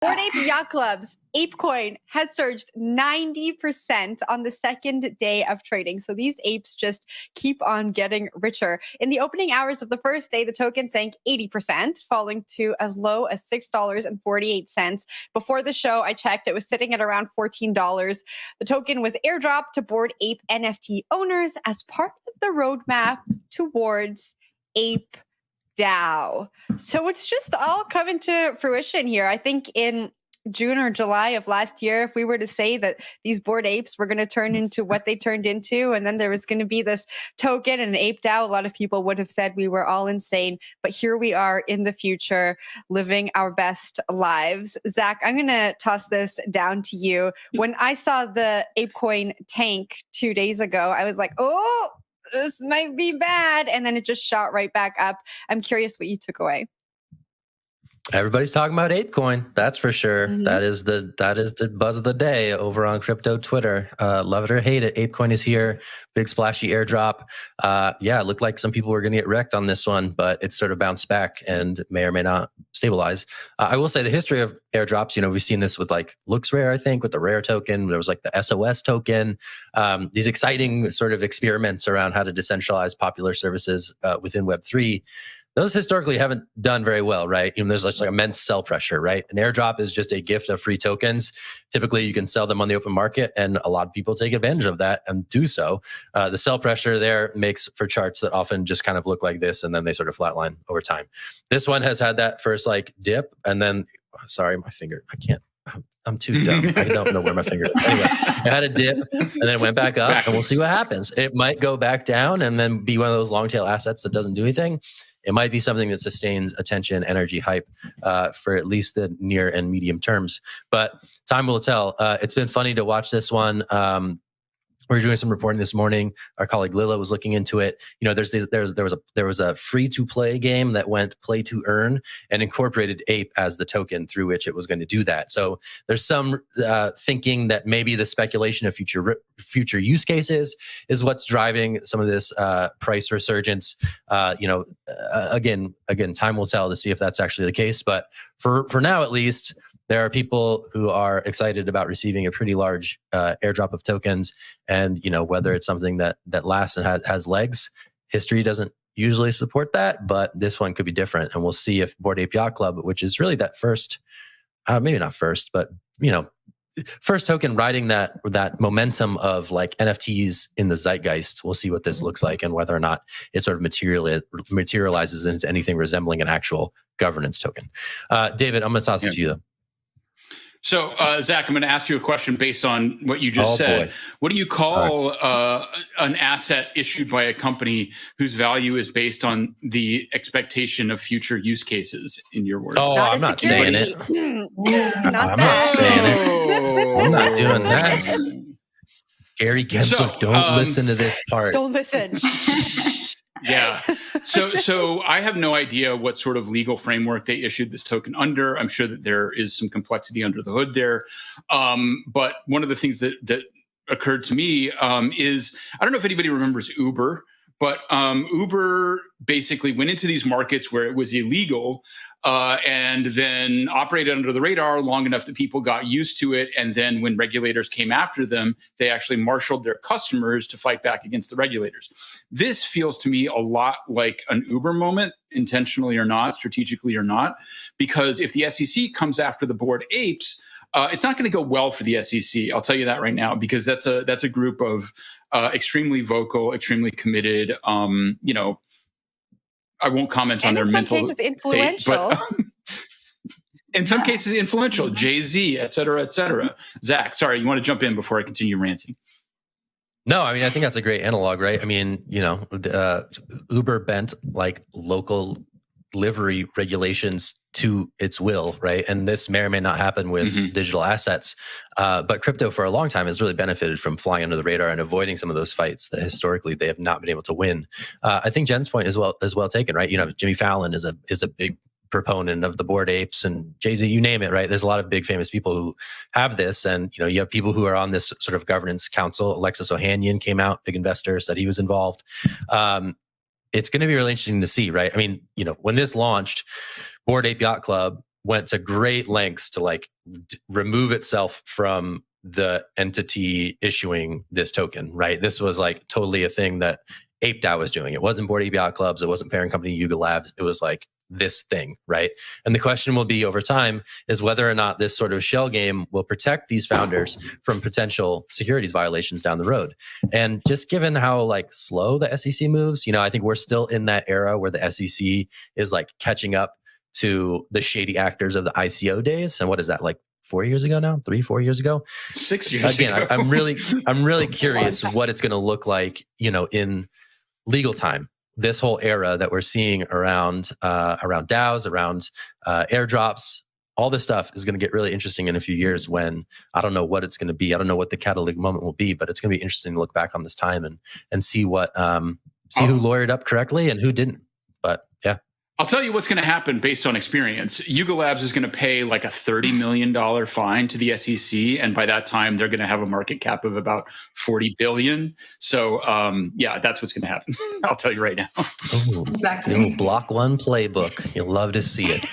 Bored Ape Yacht Club's ApeCoin has surged 90% on the second day of trading. So these apes just keep on getting richer. In the opening hours of the first day, the token sank 80%, falling to as low as $6.48. Before the show, I checked, it was sitting at around $14. The token was airdropped to Bored Ape NFT owners as part of the roadmap towards Ape DAO. So it's just all coming to fruition here. I think in June or July of last year, if we were to say that these Bored Apes were going to turn into what they turned into, and then there was going to be this token and an Ape DAO, a lot of people would have said we were all insane. But here we are in the future, living our best lives. Zach, I'm going to toss this down to you. When I saw the ApeCoin tank 2 days ago, I was like, oh, this might be bad. And then it just shot right back up. I'm curious what you took away. Everybody's talking about ApeCoin. That's for sure. Mm-hmm. That is the buzz of the day over on crypto Twitter. Love it or hate it, ApeCoin is here. Big splashy airdrop. It looked like some people were going to get wrecked on this one, but it's sort of bounced back and may or may not stabilize. I will say the history of airdrops, we've seen this with like Looks Rare, I think, with the Rare token. There was like the SOS token. These exciting sort of experiments around how to decentralize popular services within Web3. Those historically haven't done very well, right? There's just like immense sell pressure, right? An airdrop is just a gift of free tokens. Typically, you can sell them on the open market, and a lot of people take advantage of that and do so. The sell pressure there makes for charts that often just kind of look like this, and then they sort of flatline over time. This one has had that first like dip, and then, sorry, my finger, I can't. I'm too dumb. I don't know where my finger is. Anyway, it had a dip and then it went back up, and we'll see what happens. It might go back down and then be one of those long tail assets that doesn't do anything. It might be something that sustains attention, energy, hype for at least the near and medium terms. But time will tell. It's been funny to watch this one. We were doing some reporting this morning. Our colleague Lila was looking into it. There was a free to play game that went play to earn and incorporated Ape as the token through which it was going to do that. So there's some thinking that maybe the speculation of future use cases is what's driving some of this price resurgence. Again, time will tell to see if that's actually the case. But for now, at least, there are people who are excited about receiving a pretty large airdrop of tokens, and whether it's something that lasts and has legs. History doesn't usually support that, but this one could be different, and we'll see if Bored Ape Yacht Club, which is really that first, maybe not first, but first token riding that momentum of like NFTs in the zeitgeist. We'll see what this looks like and whether or not it sort of materializes into anything resembling an actual governance token. David, I'm going to toss it to you though. So, Zach, I'm going to ask you a question based on what you just said. Boy. What do you call an asset issued by a company whose value is based on the expectation of future use cases, in your words? Oh, I'm not saying it. I'm not saying it. I'm not doing that. Gary Gensler, don't listen to this part. Don't listen. Yeah. So I have no idea what sort of legal framework they issued this token under. I'm sure that there is some complexity under the hood there. But one of the things that occurred to me is, I don't know if anybody remembers Uber, but Uber basically went into these markets where it was illegal and then operated under the radar long enough that people got used to it. And then when regulators came after them, they actually marshaled their customers to fight back against the regulators. This feels to me a lot like an Uber moment, intentionally or not, strategically or not, because if the SEC comes after the Bored Apes, it's not going to go well for the SEC. I'll tell you that right now, because that's a group of extremely vocal, extremely committed, I won't comment on their mental state, but in some cases influential, Jay-Z, et cetera, et cetera. Zach, sorry, you want to jump in before I continue ranting? No, I mean, I think that's a great analog, right? I mean, Uber bent like local livery regulations to its will, right? And this may or may not happen with digital assets. But crypto for a long time has really benefited from flying under the radar and avoiding some of those fights that historically they have not been able to win. I think Jen's point is well taken, right? Jimmy Fallon is a big proponent of the Bored Apes, and Jay-Z, you name it, right? There's a lot of big famous people who have this, and you have people who are on this sort of governance council. Alexis Ohanian came out, big investor, said he was involved. It's going to be really interesting to see, right? I mean, when this launched, Bored Ape Yacht Club went to great lengths to like remove itself from the entity issuing this token, right? This was like totally a thing that Ape DAO was doing. It wasn't Bored Ape Yacht Clubs. It wasn't parent company Yuga Labs. It was like this thing, right? And the question will be over time is whether or not this sort of shell game will protect these founders from potential securities violations down the road. And just given how like slow the SEC moves, you know, I think we're still in that era where the SEC is like catching up to the shady actors of the ICO days. And what is that, like 4 years ago now? 3-4 years ago? 6 years ago. Again, I'm really curious what it's going to look like, you know, in legal time. This whole era that we're seeing around DAOs, around airdrops, all this stuff is going to get really interesting in a few years when I don't know what it's going to be. I don't know what the catalytic moment will be, but it's going to be interesting to look back on this time and see what who lawyered up correctly and who didn't. But yeah. I'll tell you what's going to happen based on experience. Yuga Labs is going to pay like a $30 million fine to the SEC. And by that time, they're going to have a market cap of about 40 billion. So yeah, that's what's going to happen. I'll tell you right now. Ooh, exactly. Block one playbook. You'll love to see it.